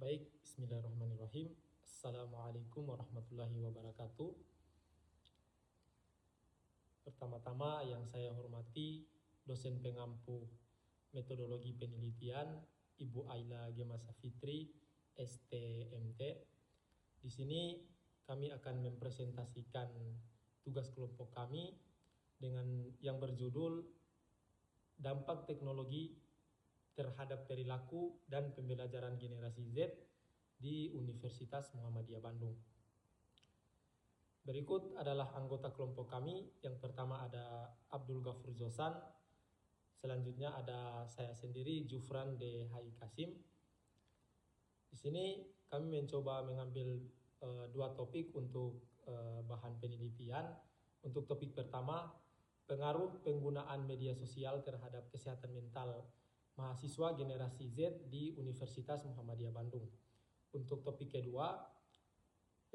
Baik, bismillahirrahmanirrahim. Assalamualaikum warahmatullahi wabarakatuh. Pertama-tama yang saya hormati dosen pengampu metodologi penelitian Ibu Aila Gemasa Fitri, STMT. Di sini kami akan mempresentasikan tugas kelompok kami dengan yang berjudul Dampak Teknologi terhadap perilaku dan pembelajaran generasi Z di Universitas Muhammadiyah Bandung. Berikut adalah anggota kelompok kami. Yang pertama ada Abdul Ghafur Zosan, selanjutnya ada saya sendiri Jufran De Hai Kasim. Di sini kami mencoba mengambil dua topik untuk bahan penelitian. Untuk topik pertama, pengaruh penggunaan media sosial terhadap kesehatan mental mahasiswa generasi Z di Universitas Muhammadiyah Bandung. Untuk topik kedua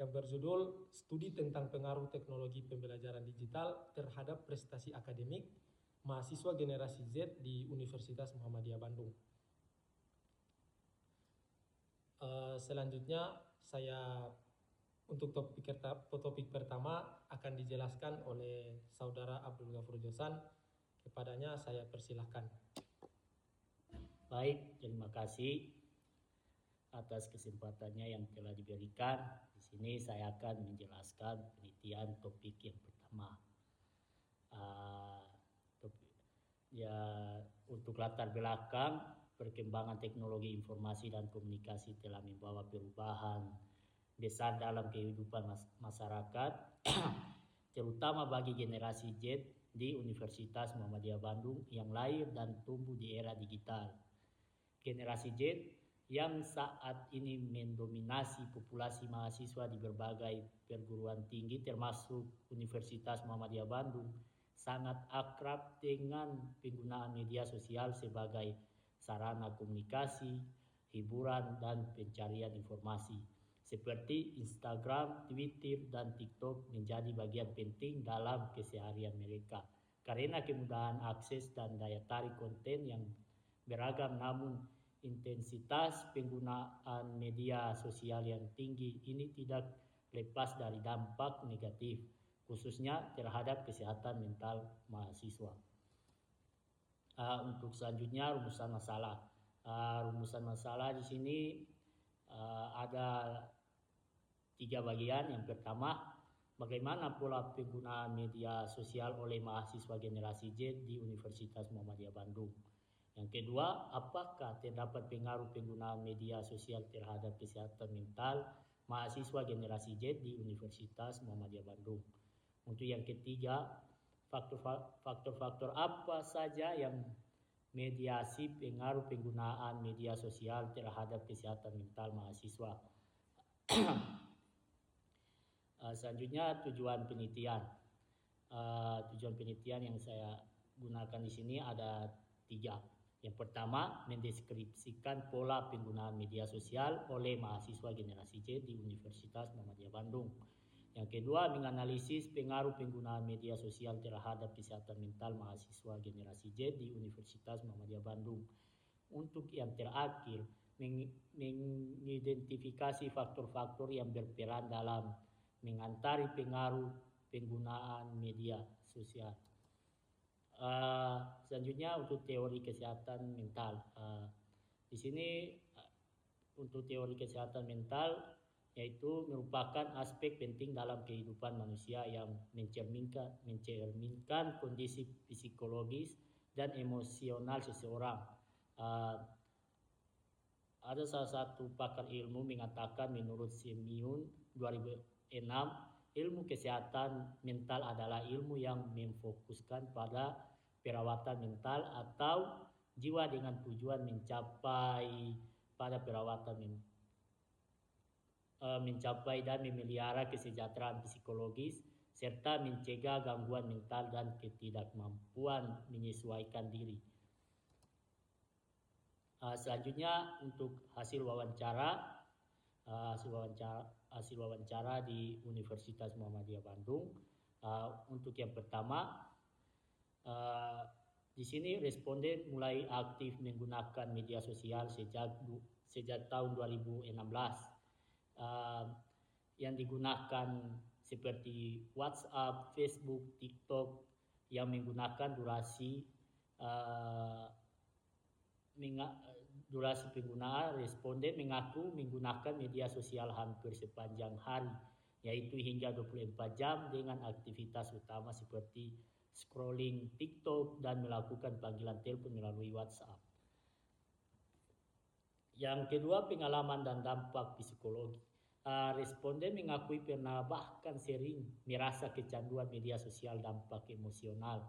yang berjudul Studi tentang pengaruh teknologi pembelajaran digital terhadap prestasi akademik mahasiswa generasi Z di Universitas Muhammadiyah Bandung. Selanjutnya saya untuk topik pertama akan dijelaskan oleh saudara Abdul Ghafur Josan. Kepadanya saya persilahkan. Baik, terima kasih atas kesempatannya yang telah diberikan. Di sini saya akan menjelaskan penelitian topik yang pertama. Untuk latar belakang, perkembangan teknologi informasi dan komunikasi telah membawa perubahan besar dalam kehidupan masyarakat, terutama bagi generasi Z di Universitas Muhammadiyah Bandung yang lahir dan tumbuh di era digital. Generasi Z yang saat ini mendominasi populasi mahasiswa di berbagai perguruan tinggi termasuk Universitas Muhammadiyah Bandung sangat akrab dengan penggunaan media sosial sebagai sarana komunikasi, hiburan, dan pencarian informasi. Seperti Instagram, Twitter, dan TikTok menjadi bagian penting dalam keseharian mereka. Karena kemudahan akses dan daya tarik konten yang beragam, namun intensitas penggunaan media sosial yang tinggi ini tidak lepas dari dampak negatif, khususnya terhadap kesehatan mental mahasiswa. Untuk selanjutnya rumusan masalah. Rumusan masalah di sini ada 3 bagian. Yang pertama, bagaimana pola penggunaan media sosial oleh mahasiswa generasi Z di Universitas Muhammadiyah Bandung. Yang kedua, apakah terdapat pengaruh penggunaan media sosial terhadap kesehatan mental mahasiswa generasi Z di Universitas Muhammadiyah Bandung. Untuk yang ketiga, faktor-faktor apa saja yang mediasi pengaruh penggunaan media sosial terhadap kesehatan mental mahasiswa. Selanjutnya tujuan penelitian. Tujuan penelitian yang saya gunakan di sini ada 3. Yang pertama, mendeskripsikan pola penggunaan media sosial oleh mahasiswa generasi Z di Universitas Muhammadiyah Bandung. Yang kedua, menganalisis pengaruh penggunaan media sosial terhadap kesehatan mental mahasiswa generasi Z di Universitas Muhammadiyah Bandung. Untuk yang terakhir, mengidentifikasi faktor-faktor yang berperan dalam mengantari pengaruh penggunaan media sosial. Selanjutnya untuk teori kesehatan mental. Di sini untuk teori kesehatan mental yaitu merupakan aspek penting dalam kehidupan manusia yang mencerminkan kondisi psikologis dan emosional seseorang. Ada salah satu pakar ilmu mengatakan menurut Semyun 2006, ilmu kesehatan mental adalah ilmu yang memfokuskan pada perawatan mental atau jiwa dengan tujuan mencapai dan memelihara kesejahteraan psikologis serta mencegah gangguan mental dan ketidakmampuan menyesuaikan diri. Selanjutnya untuk hasil wawancara di Universitas Muhammadiyah Bandung. Untuk yang pertama, di sini responden mulai aktif menggunakan media sosial sejak sejak tahun 2016. Yang digunakan seperti WhatsApp, Facebook, TikTok yang menggunakan durasi penggunaan. Responden mengaku menggunakan media sosial hampir sepanjang hari, yaitu hingga 24 jam dengan aktivitas utama seperti scrolling TikTok dan melakukan panggilan telepon melalui WhatsApp. Yang kedua, pengalaman dan dampak psikologi. Responden mengakui pernah bahkan sering merasa kecanduan media sosial dampak emosional.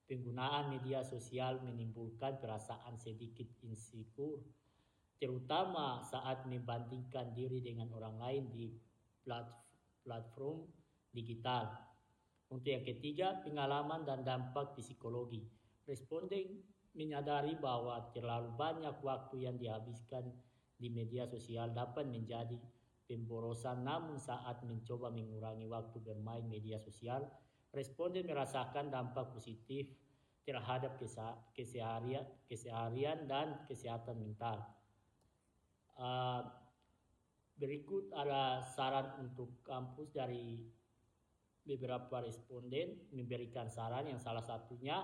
Penggunaan media sosial menimbulkan perasaan sedikit insecure, terutama saat membandingkan diri dengan orang lain di platform digital. Untuk yang ketiga, pengalaman dan dampak psikologi. Responden menyadari bahwa terlalu banyak waktu yang dihabiskan di media sosial dapat menjadi pemborosan, namun saat mencoba mengurangi waktu bermain media sosial, responden merasakan dampak positif terhadap keseharian dan kesehatan mental. Berikut ada saran untuk kampus dari beberapa responden memberikan saran, yang salah satunya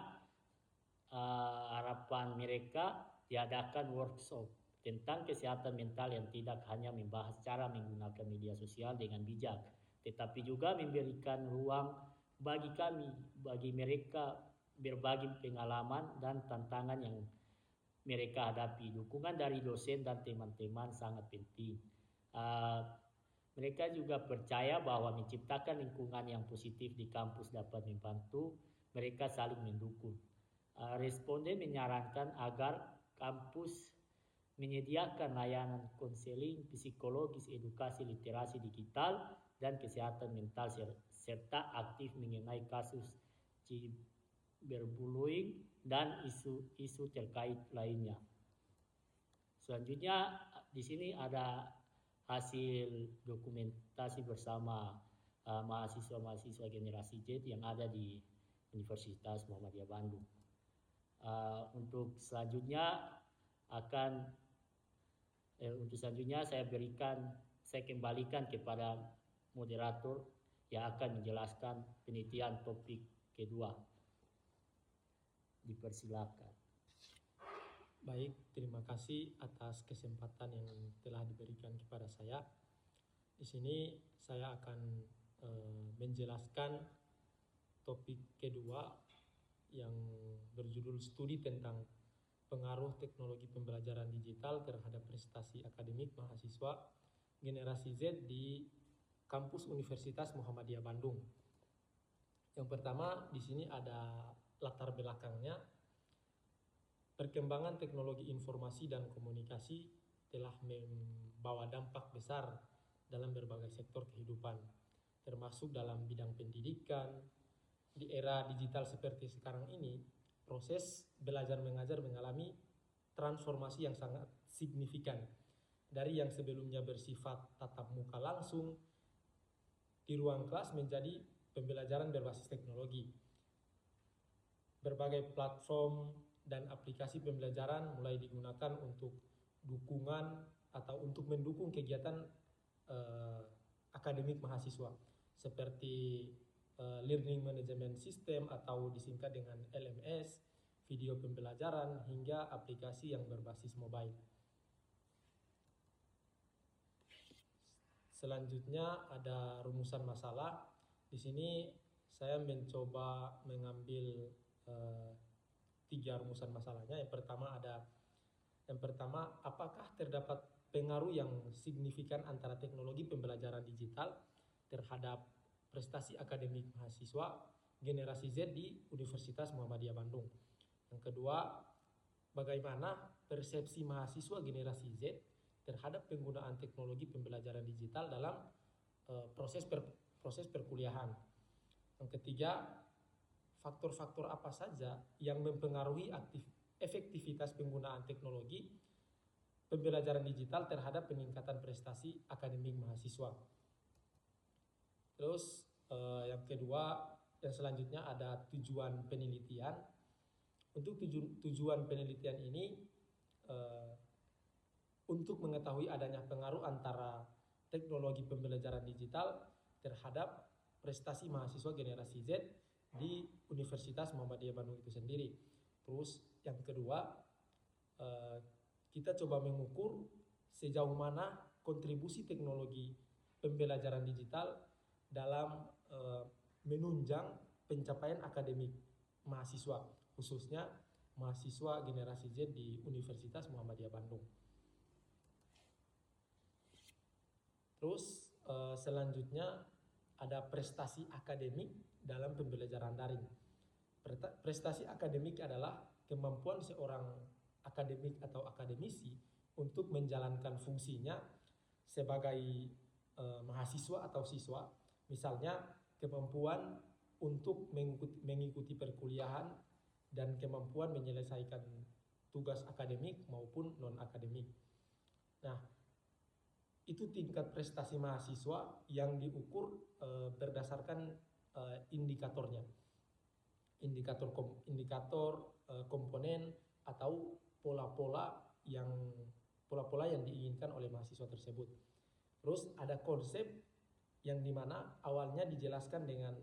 harapan mereka diadakan workshop tentang kesehatan mental yang tidak hanya membahas cara menggunakan media sosial dengan bijak, tetapi juga memberikan ruang bagi mereka berbagi pengalaman dan tantangan yang mereka hadapi. Dukungan dari dosen dan teman-teman sangat penting. Mereka juga percaya bahwa menciptakan lingkungan yang positif di kampus dapat membantu mereka saling mendukung. Responden menyarankan agar kampus menyediakan layanan konseling psikologis, edukasi literasi digital, dan kesehatan mental, serta aktif mengenai kasus cyberbullying dan isu terkait lainnya. Selanjutnya di sini ada hasil dokumentasi bersama mahasiswa-mahasiswa generasi Z yang ada di Universitas Muhammadiyah Bandung. Untuk selanjutnya saya kembalikan kepada moderator yang akan menjelaskan penelitian topik kedua. Dipersilakan. Baik, terima kasih atas kesempatan yang telah diberikan kepada saya. Di sini saya akan menjelaskan topik kedua yang berjudul studi tentang pengaruh teknologi pembelajaran digital terhadap prestasi akademik mahasiswa generasi Z di kampus Universitas Muhammadiyah Bandung. Yang pertama, di sini ada latar belakangnya. Perkembangan teknologi informasi dan komunikasi telah membawa dampak besar dalam berbagai sektor kehidupan, termasuk dalam bidang pendidikan. Di era digital seperti sekarang ini, proses belajar mengajar mengalami transformasi yang sangat signifikan. Dari yang sebelumnya bersifat tatap muka langsung di ruang kelas menjadi pembelajaran berbasis teknologi. Berbagai platform dan aplikasi pembelajaran mulai digunakan untuk dukungan atau untuk mendukung kegiatan akademik mahasiswa, seperti Learning Management System atau disingkat dengan LMS, video pembelajaran, hingga aplikasi yang berbasis mobile. Selanjutnya ada rumusan masalah. Di sini saya mencoba mengambil 3 rumusan masalahnya. Yang pertama, apakah terdapat pengaruh yang signifikan antara teknologi pembelajaran digital terhadap prestasi akademik mahasiswa generasi Z di Universitas Muhammadiyah Bandung? Yang kedua, bagaimana persepsi mahasiswa generasi Z terhadap penggunaan teknologi pembelajaran digital dalam proses perkuliahan? Yang ketiga, faktor-faktor apa saja yang mempengaruhi efektivitas penggunaan teknologi pembelajaran digital terhadap peningkatan prestasi akademik mahasiswa? Terus yang kedua, yang selanjutnya ada tujuan penelitian. Untuk tujuan penelitian ini untuk mengetahui adanya pengaruh antara teknologi pembelajaran digital terhadap prestasi mahasiswa generasi Z di Universitas Muhammadiyah Bandung itu sendiri. Terus yang kedua, kita coba mengukur sejauh mana kontribusi teknologi pembelajaran digital dalam menunjang pencapaian akademik mahasiswa, khususnya mahasiswa generasi Z di Universitas Muhammadiyah Bandung. Terus selanjutnya ada prestasi akademik dalam pembelajaran daring. Prestasi akademik adalah kemampuan seorang akademik atau akademisi untuk menjalankan fungsinya sebagai mahasiswa atau siswa. Misalnya kemampuan untuk mengikuti perkuliahan dan kemampuan menyelesaikan tugas akademik maupun non-akademik. Nah, itu tingkat prestasi mahasiswa yang diukur berdasarkan indikatornya. Indikator komponen atau pola-pola yang diinginkan oleh mahasiswa tersebut. Terus ada konsep yang dimana awalnya dijelaskan dengan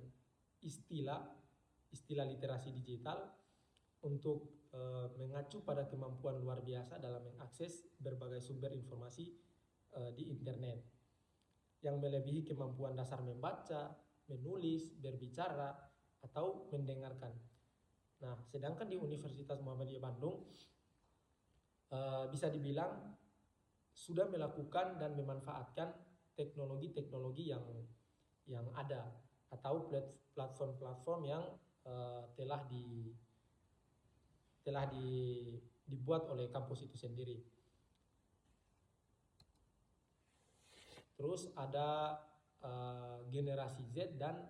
istilah literasi digital untuk mengacu pada kemampuan luar biasa dalam mengakses berbagai sumber informasi di internet yang melebihi kemampuan dasar membaca, menulis, berbicara, atau mendengarkan. Nah, sedangkan di Universitas Muhammadiyah Bandung bisa dibilang sudah melakukan dan memanfaatkan teknologi-teknologi yang ada atau platform-platform yang telah dibuat oleh kampus itu sendiri. Terus ada generasi Z dan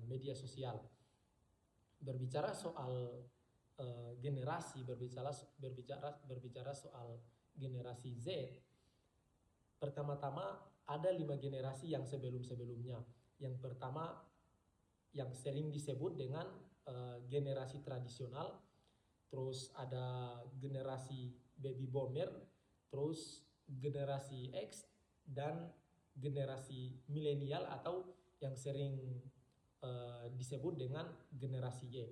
media sosial. Berbicara soal berbicara soal generasi Z, pertama-tama ada 5 generasi yang sebelum-sebelumnya. Yang pertama yang sering disebut dengan generasi tradisional, terus ada generasi baby boomer, terus generasi X, dan generasi milenial atau yang sering disebut dengan generasi Y.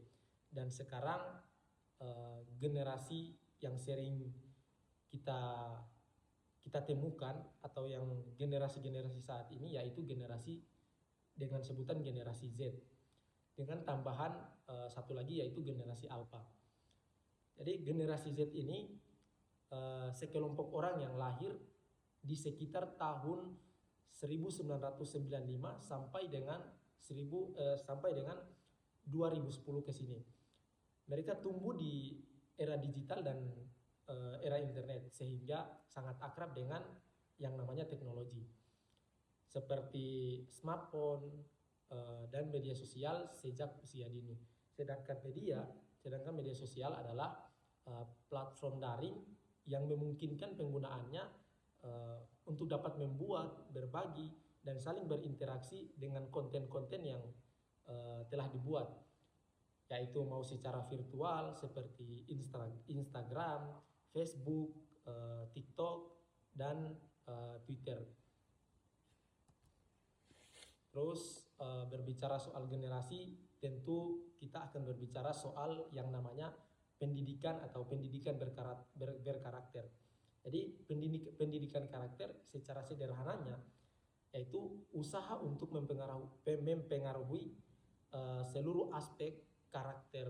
Dan sekarang generasi yang sering kita temukan atau yang generasi-generasi saat ini yaitu generasi dengan sebutan generasi Z, dengan tambahan satu lagi yaitu generasi Alpha. Jadi generasi Z ini sekelompok orang yang lahir di sekitar tahun 1995 sampai dengan 2010 ke sini. Mereka tumbuh di era digital dan era internet sehingga sangat akrab dengan yang namanya teknologi seperti smartphone dan media sosial sejak usia dini. Sedangkan media sosial adalah platform daring yang memungkinkan penggunaannya untuk dapat membuat, berbagi, dan saling berinteraksi dengan konten-konten yang telah dibuat, yaitu mau secara virtual seperti Instagram, Facebook, TikTok, dan Twitter. Terus berbicara soal generasi, tentu kita akan berbicara soal yang namanya pendidikan atau pendidikan berkarakter. Jadi pendidikan karakter secara sederhananya yaitu usaha untuk mempengaruhi seluruh aspek karakter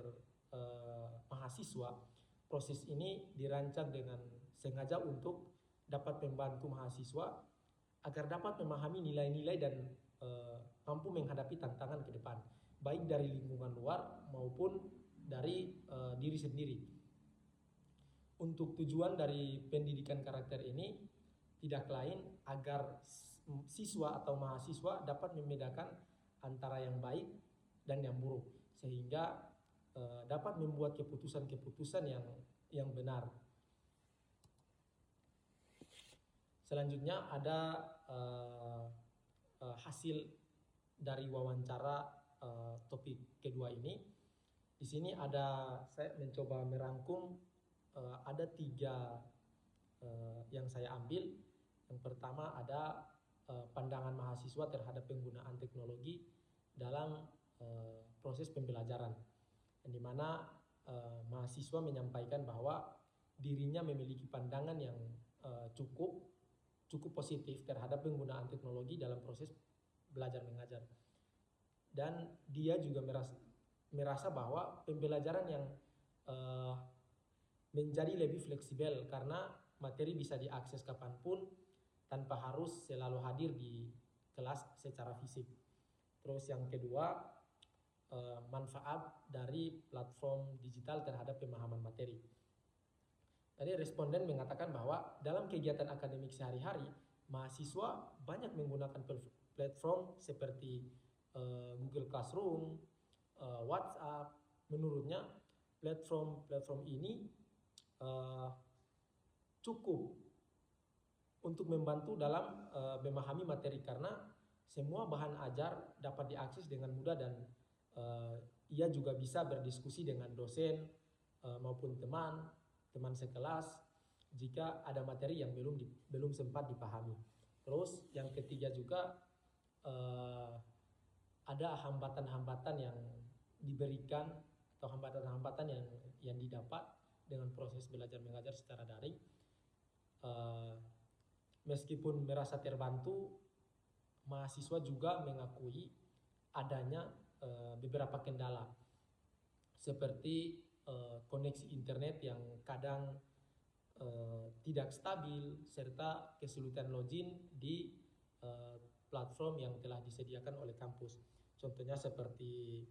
mahasiswa. Proses ini dirancang dengan sengaja untuk dapat membantu mahasiswa agar dapat memahami nilai-nilai dan mampu menghadapi tantangan ke depan, baik dari lingkungan luar maupun dari diri sendiri. Untuk tujuan dari pendidikan karakter ini tidak lain agar siswa atau mahasiswa dapat membedakan antara yang baik dan yang buruk, sehingga dapat membuat keputusan-keputusan yang benar. Selanjutnya ada hasil dari wawancara topik kedua ini. Di sini saya mencoba merangkum ada 3 yang saya ambil. Yang pertama ada pandangan mahasiswa terhadap penggunaan teknologi dalam proses pembelajaran, di mana mahasiswa menyampaikan bahwa dirinya memiliki pandangan yang cukup positif terhadap penggunaan teknologi dalam proses belajar mengajar, dan dia juga merasa bahwa pembelajaran yang menjadi lebih fleksibel karena materi bisa diakses kapanpun tanpa harus selalu hadir di kelas secara fisik. Terus yang kedua, manfaat dari platform digital terhadap pemahaman materi. Tadi responden mengatakan bahwa dalam kegiatan akademik sehari-hari, mahasiswa banyak menggunakan platform seperti Google Classroom, WhatsApp. Menurutnya platform ini cukup untuk membantu dalam memahami materi karena semua bahan ajar dapat diakses dengan mudah, dan ia juga bisa berdiskusi dengan dosen maupun teman sekelas jika ada materi yang belum sempat dipahami. Terus yang ketiga juga ada hambatan-hambatan yang diberikan atau hambatan-hambatan yang didapat dengan proses belajar mengajar secara daring. Meskipun merasa terbantu, mahasiswa juga mengakui adanya beberapa kendala seperti koneksi internet yang kadang tidak stabil serta kesulitan login di platform yang telah disediakan oleh kampus. Contohnya seperti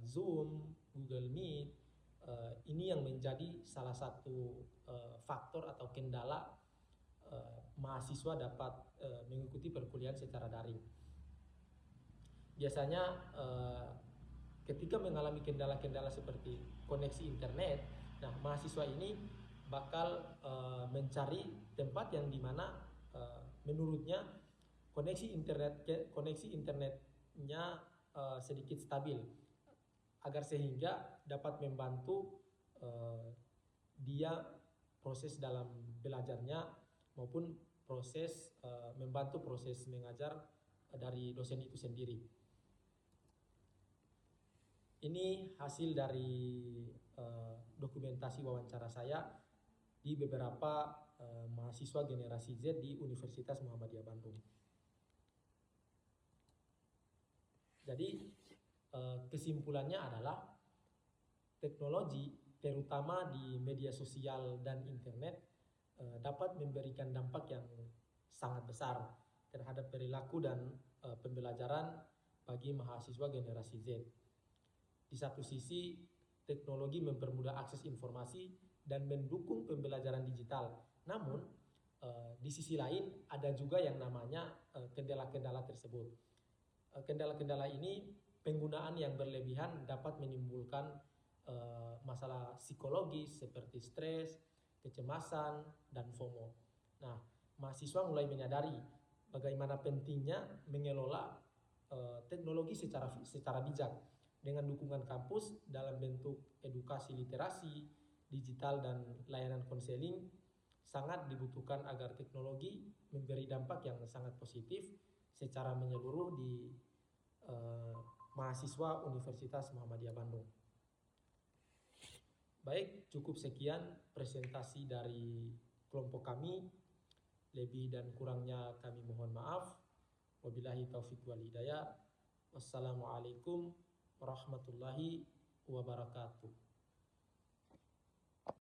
Zoom, Google Meet. Ini yang menjadi salah satu faktor atau kendala mahasiswa dapat mengikuti perkuliahan secara daring. Biasanya ketika mengalami kendala-kendala seperti koneksi internet, nah mahasiswa ini bakal mencari tempat yang dimana menurutnya koneksi internetnya sedikit stabil, agar sehingga dapat membantu dia proses dalam belajarnya maupun membantu proses mengajar dari dosen itu sendiri. Ini hasil dari dokumentasi wawancara saya di beberapa mahasiswa generasi Z di Universitas Muhammadiyah Bandung. Jadi kesimpulannya adalah teknologi terutama di media sosial dan internet dapat memberikan dampak yang sangat besar terhadap perilaku dan pembelajaran bagi mahasiswa generasi Z. Di satu sisi, teknologi mempermudah akses informasi dan mendukung pembelajaran digital. Namun, di sisi lain ada juga yang namanya kendala-kendala tersebut. Kendala-kendala ini, penggunaan yang berlebihan dapat menimbulkan masalah psikologis seperti stres, kecemasan, dan FOMO. Nah, mahasiswa mulai menyadari bagaimana pentingnya mengelola teknologi secara bijak dengan dukungan kampus dalam bentuk edukasi literasi, digital, dan layanan konseling sangat dibutuhkan agar teknologi memberi dampak yang sangat positif secara menyeluruh di mahasiswa Universitas Muhammadiyah Bandung. Baik, cukup sekian presentasi dari kelompok kami. Lebih dan kurangnya kami mohon maaf. Wabillahi taufiq wal hidayah. Wassalamualaikum warahmatullahi wabarakatuh.